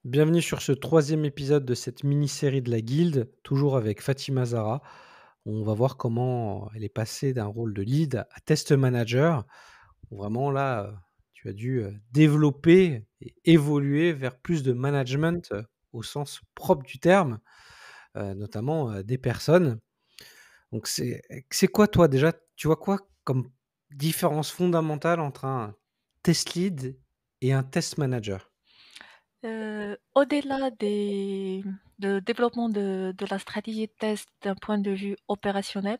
Bienvenue sur ce troisième épisode de cette mini-série de la Guilde, toujours avec Fatima Zahra. On va voir comment elle est passée d'un rôle de lead à test manager. Vraiment là, tu as dû, développer et évoluer vers plus de management, au sens propre du terme, notamment, des personnes. Donc c'est quoi toi déjà, tu vois quoi comme différence fondamentale entre un test lead et un test manager? Au-delà de développement de la stratégie de test d'un point de vue opérationnel,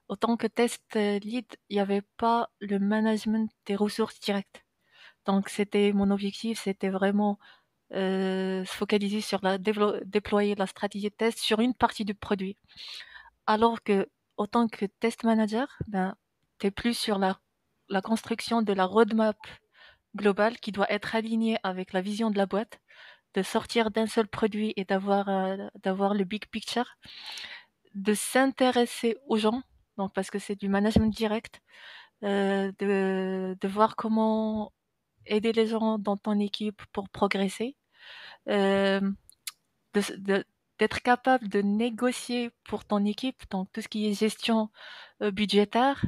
autant que test, lead, il y avait pas le management des ressources directes. Donc c'était mon objectif, c'était vraiment, se focaliser sur la déployer la stratégie de test sur une partie du produit. Alors que, autant que test manager, ben, tu es plus sur la construction de la roadmap globale qui doit être alignée avec la vision de la boîte, de sortir d'un seul produit et d'avoir le big picture, de s'intéresser aux gens, donc parce que c'est du management direct, de voir comment aider les gens dans ton équipe pour progresser, hem, de s de d'être capable de négocier pour ton équipe, donc tout ce qui est gestion, budgétaire,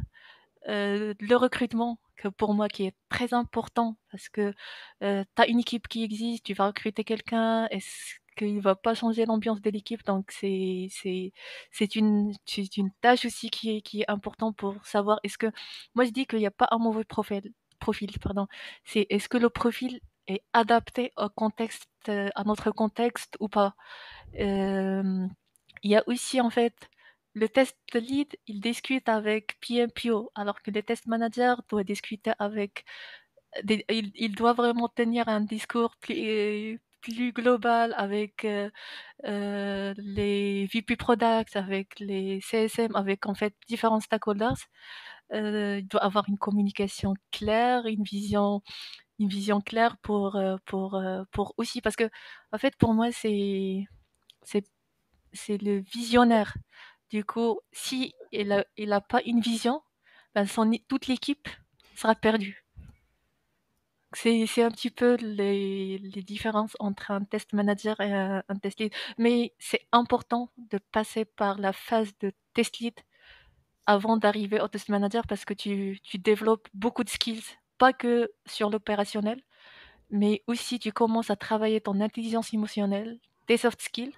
le recrutement que pour moi qui est très important parce que, tu as une équipe qui existe, tu vas recruter quelqu'un, est-ce qu'il va pas changer l'ambiance de l'équipe? Donc c'est une tâche aussi qui est important pour savoir est-ce que moi je dis qu'il y a pas un mauvais profil, pardon. C'est est-ce que le profil est adapté au contexte, à notre contexte ou pas? Hem, il y a aussi en fait le test lead, il discute avec PMPO, alors que le test manager doit discuter avec il doit vraiment tenir un discours plus global avec, les VP Products, avec les CSM, avec en fait différents stakeholders. Il doit avoir une communication claire, une vision claire pour aussi parce que en fait pour moi c'est c'est le visionnaire. Du coup, si il a pas une vision, ben toute l'équipe sera perdue. C'est un petit peu les différences entre un test manager et un test lead. Mais c'est important de passer par la phase de test lead avant d'arriver au test manager parce que tu développes beaucoup de skills, pas que sur l'opérationnel, mais aussi tu commences à travailler ton intelligence émotionnelle, tes soft skills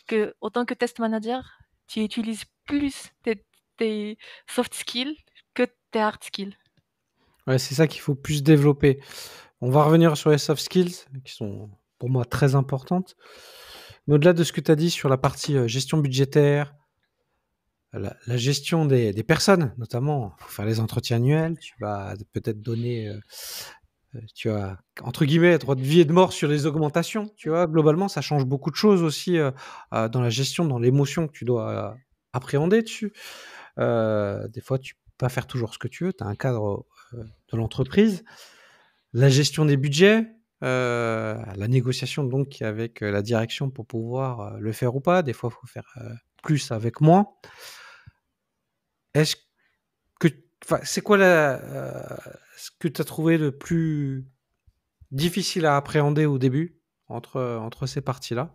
que autant que test manager, tu utilises plus tes soft skills que tes hard skills. Ouais, c'est ça qu'il faut plus développer. On va revenir sur les soft skills qui sont pour moi très importantes. Mais au-delà de ce que tu as dit sur la partie, gestion budgétaire, la gestion des personnes notamment, il faut faire les entretiens annuels, tu vas peut-être donner, tu as entre guillemets «droit de vie et de mort» sur les augmentations, tu vois? Globalement, ça change beaucoup de choses aussi, dans la gestion, dans l'émotion que tu dois appréhender dessus. Des fois, tu peux pas faire toujours ce que tu veux, tu as un cadre, de l'entreprise. La gestion des budgets, la négociation donc avec, la direction pour pouvoir, le faire ou pas. Des fois, il faut faire, plus avec moins. Est-ce que enfin, c'est quoi ce que tu as trouvé le plus difficile à appréhender au début, entre ces parties-là?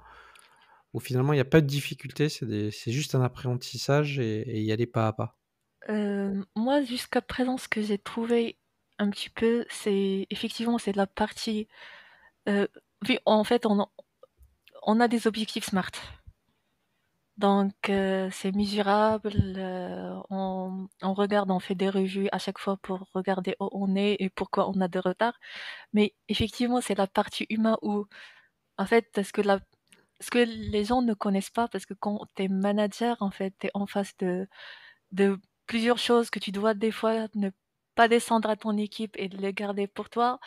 Où finalement il y a pas de difficulté, c'est juste un apprentissage et y aller pas à pas? Moi, jusqu'à présent, ce que j'ai trouvé un petit peu, c'est effectivement, c'est la partie, heu, vu en fait, on a des objectifs SMART. Donc c'est mesurable, on regarde, on fait des revues à chaque fois pour regarder où on est et pourquoi on a de retard. Mais effectivement, c'est la partie humain où en fait, ce que les gens ne connaissent pas, parce que quand tu es manager, en fait, tu es en face de plusieurs choses que tu dois des fois ne pas descendre à ton équipe et de les garder pour toi.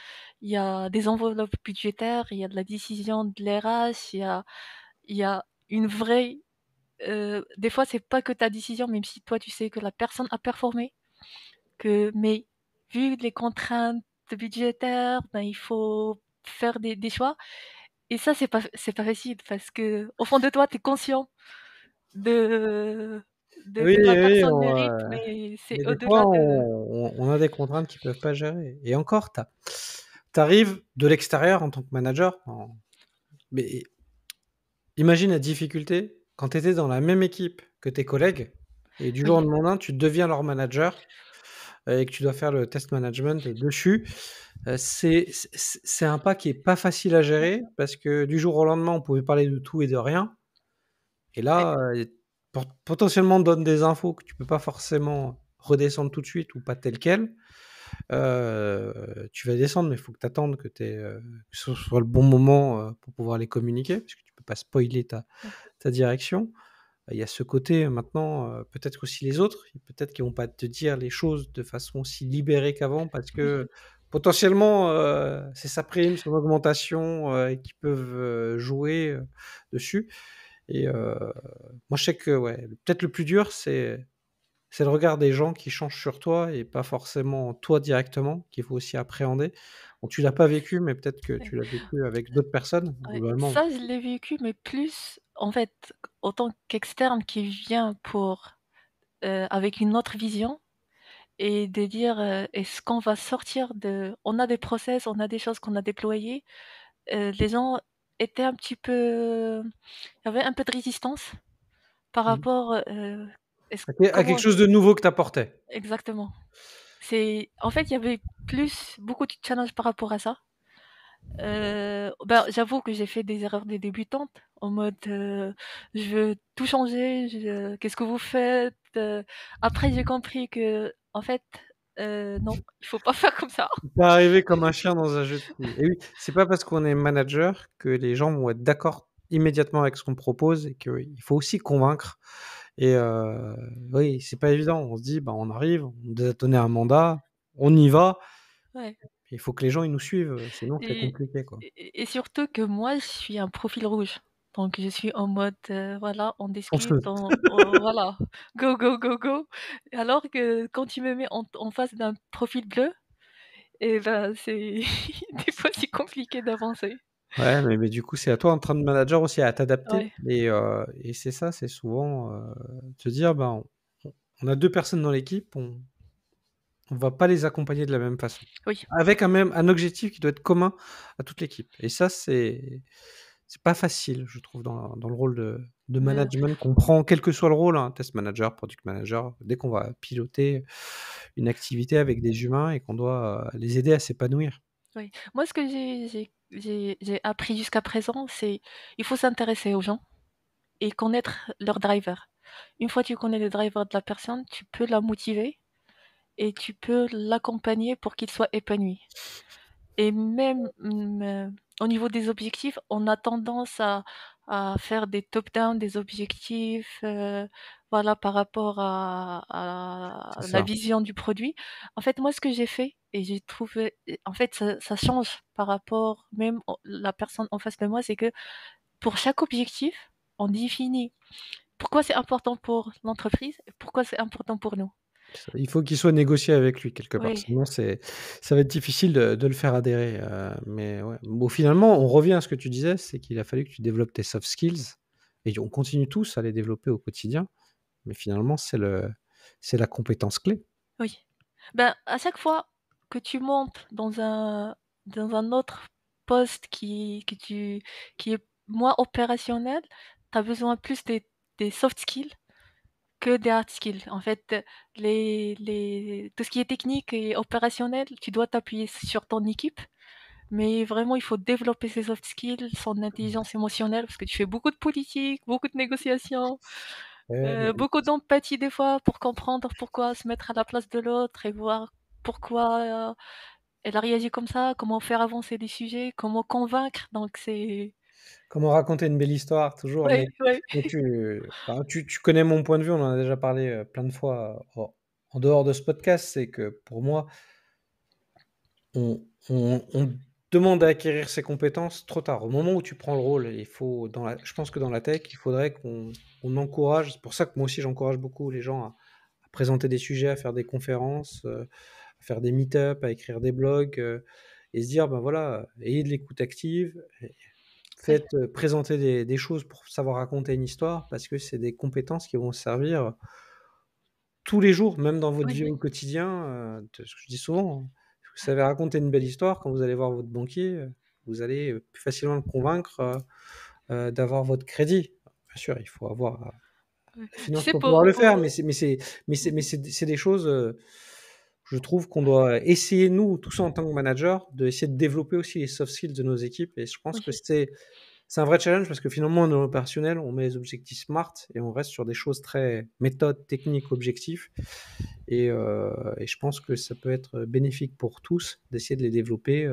Il y a des enveloppes budgétaires, il y a de la décision de l'RH, il y a une vraie des fois, c'est pas que ta décision, même si toi, tu sais que la personne a performé, mais vu les contraintes budgétaires, ben, il faut faire des choix et ça, c'est pas facile parce que au fond de toi, tu es conscient de de Oui, que la oui, personne mérite, mais c'est mais des fois au-delà de on a des contraintes qu'ils peuvent pas gérer et encore tu arrives de l'extérieur en tant que manager, Mais imagine la difficulté quand tu étais dans la même équipe que tes collègues et du jour au Oui, lendemain, tu deviens leur manager et que tu dois faire le test management dessus. C'est un pas qui est pas facile à gérer parce que du jour au lendemain, on pouvait parler de tout et de rien et ouais, là, potentiellement on te donne des infos que tu peux pas forcément redescendre tout de suite ou pas telles quelles. Tu vas descendre, mais il faut que tu attendes que ce soit le bon moment, pour pouvoir les communiquer, parce que tu peux pas spoiler ouais. ta direction. Il y a ce côté maintenant, peut-être aussi les autres, peut-être qu'ils vont pas te dire les choses de façon aussi libérée qu'avant parce Oui, que potentiellement, c'est sa prime, son augmentation, et qui peuvent, jouer, dessus et moi je sais que ouais, peut-être le plus dur c'est le regard des gens qui changent sur toi et pas forcément toi directement, qu'il faut aussi appréhender. Bon, tu l'as pas vécu, mais peut-être que ouais, tu l'as vécu avec d'autres personnes, ouais. globalement. Ça, je l'ai vécu, mais plus, en fait, autant qu'externe qui vient pour, avec une autre vision et de dire, est-ce qu'on va sortir de on a des process, on a des choses qu'on a déployées, les gens étaient un petit peu il y avait un peu de résistance par Mmh. rapport, est-ce À quelque comment chose de nouveau que tu apportais. exactement. C'est en fait, il y avait plus beaucoup de challenges par rapport à ça. Ben, j'avoue que j'ai fait des erreurs de débutante en mode, je veux tout changer, «Qu'est-ce que vous faites?» Après j'ai compris que en fait, non, il faut pas faire comme ça. Tu arrivé comme un chien dans un jeu de quilles et oui, c'est pas parce qu'on est manager que les gens vont être d'accord immédiatement avec ce qu'on propose et qu'il faut aussi convaincre et oui, c'est pas évident. On se dit: «Bah, on arrive, on nous a donné un mandat, on y va». Ouais Il faut que les gens ils nous suivent, sinon c'est et compliqué, quoi. et surtout que moi, je suis un profil rouge. Donc je suis en mode, voilà, on discute, Fonceuse. voilà, go, go, go, go. Alors que quand tu me mets en face d'un profil bleu et ben, c'est des fois, c'est compliqué d'avancer. Ouais, mais du coup, c'est à toi en train de manager aussi à t'adapter Ouais, et c'est ça, c'est souvent, te dire: «Ben, on a 2 personnes dans l'équipe, on va pas les accompagner de la même façon». oui, Avec un objectif qui doit être commun à toute l'équipe et ça, c'est pas facile, je trouve, dans le rôle de de management qu'on prend, quel que soit le rôle, hein, test manager, product manager, dès qu'on va piloter une activité avec des humains et qu'on doit, les aider à s'épanouir. oui. Moi, ce que j'ai appris jusqu'à présent, c'est il faut s'intéresser aux gens et connaître leur driver. Une fois que tu connais le driver de la personne, tu peux la motiver et tu peux l'accompagner pour qu'il soit épanoui. Et même, au niveau des objectifs, on a tendance à faire des top-down, des objectifs, voilà, par rapport C'est à la ça. vision du produit. En fait, moi, ce que j'ai fait et j'ai trouvé en fait, ça change par rapport même au la personne en face de moi, c'est que pour chaque objectif, on définit pourquoi c'est important pour l'entreprise et pourquoi c'est important pour nous. Il faut qu'il soit négocié avec lui quelque part, Oui, sinon ça va être difficile de le faire adhérer, mais ouais. Bon, finalement, on revient à ce que tu disais, c'est qu'il a fallu que tu développes tes soft skills et on continue tous à les développer au quotidien, mais finalement, c'est la compétence clé. oui. Ben, à chaque fois que tu montes dans un autre poste qui est moins opérationnel, tu as besoin plus des soft skills que des hard skills. En fait, tout ce qui est technique et opérationnel, tu dois t'appuyer sur ton équipe, mais vraiment, il faut développer ses soft skills, son intelligence émotionnelle, parce que tu fais beaucoup de politique, beaucoup de négociations, Ouais, mais beaucoup d'empathie des fois pour comprendre pourquoi se mettre à la place de l'autre et voir pourquoi, elle a réagi comme ça, comment faire avancer les sujets, comment convaincre, donc c'est comment raconter une belle histoire toujours, ouais, ouais. mais tu connais mon point de vue, on en a déjà parlé, plein de fois, en dehors de ce podcast, c'est que pour moi, on demande à acquérir ces compétences trop tard. Au moment où tu prends le rôle, il faut je pense que dans la tech, il faudrait qu'on encourage c'est pour ça que moi aussi j'encourage beaucoup les gens à présenter des sujets, à faire des conférences, à faire des meet-up, à écrire des blogs, et se dire: «Ben, voilà, ayez de l'écoute active, et Ouais, faites, présenter des choses pour savoir raconter une histoire», parce que c'est des compétences qui vont servir tous les jours, même dans votre oui, vie au quotidien, ce que je dis souvent, hein. Si vous savez raconter une belle histoire, quand vous allez voir votre banquier, vous allez plus facilement le convaincre d'avoir votre crédit. Bien sûr, il faut avoir Ouais. la Tu finance sais, pour pouvoir le faire, pour... c'est des choses, je trouve qu'on doit essayer, nous, tous en tant que manager, d'essayer de développer aussi les soft skills de nos équipes. Et je pense que Oui. c'est un vrai challenge parce que finalement, dans l'opérationnel, on met les objectifs SMART et on reste sur des choses très méthodes, techniques, objectifs. Et je pense que ça peut être bénéfique pour tous d'essayer de les développer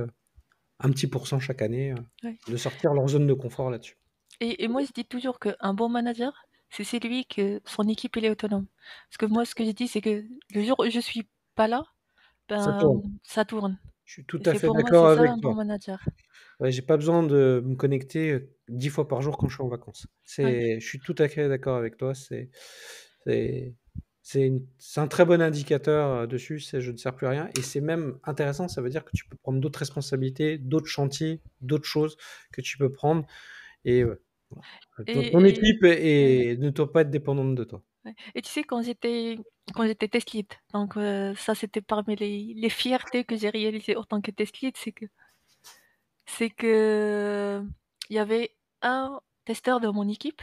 un petit pourcent chaque année, Ouais. de sortir leur zone de confort là-dessus. Et moi, je dis toujours qu'un bon manager, c'est celui que son équipe, elle est autonome. Parce que moi, ce que je dis, c'est que le jour où je suis pas là, Ça ben, tourne. ça tourne. Je suis tout Et à c'est fait pour moi, d'accord c'est ça avec un toi. bon manager. Ouais, j'ai pas besoin de me connecter 10 fois par jour quand je suis en vacances. Ouais. Je suis tout à fait d'accord avec toi. C'est, c'est un très bon indicateur dessus. C'est je ne sers plus à rien. Et c'est même intéressant. Ça veut dire que tu peux prendre d'autres responsabilités, d'autres chantiers, d'autres choses que tu peux prendre. Et voilà. Ton Et, équipe ouais, ne doit pas être dépendante de toi. ouais. Et tu sais, quand j'étais test lead, donc ça, c'était parmi les fiertés que j'ai réalisées en tant que test lead, c'est que il y avait un testeur de mon équipe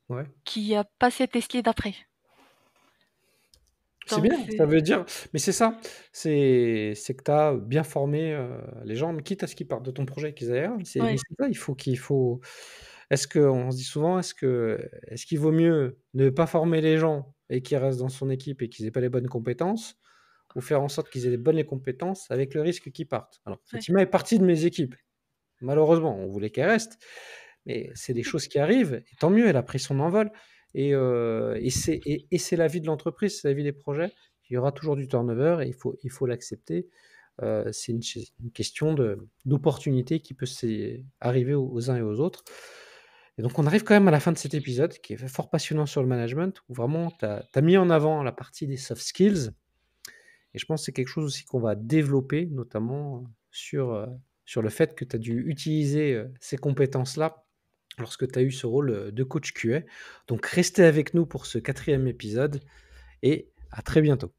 Ouais. qui a passé test lead après. C'est Donc bien, ça c'est veut dire mais c'est ça, c'est que tu as bien formé, les gens, mais quitte à ce qu'ils partent de ton projet et qu'ils aillent ailleurs, mais ouais, c'est ça, il faut est-ce qu'on se dit souvent, est-ce qu'il vaut mieux ne pas former les gens et qu'ils restent dans son équipe et qu'ils aient pas les bonnes compétences? Ou faire en sorte qu'ils aient les bonnes compétences avec le risque qu'ils partent? Alors ouais. Fatima est partie de mes équipes. Malheureusement, on voulait qu'elle reste, mais c'est des choses qui arrivent et tant mieux, elle a pris son envol et c'est la vie de l'entreprise, c'est la vie des projets. Il y aura toujours du turnover et il faut l'accepter. C'est une question d'opportunité qui peut arriver aux uns et aux autres. Et donc on arrive quand même à la fin de cet épisode qui est fort passionnant sur le management, où vraiment tu as mis en avant la partie des soft skills et je pense que c'est quelque chose aussi qu'on va développer, notamment sur le fait que tu as dû utiliser ces compétences-là lorsque tu as eu ce rôle de coach QA. Donc restez avec nous pour ce quatrième épisode et à très bientôt.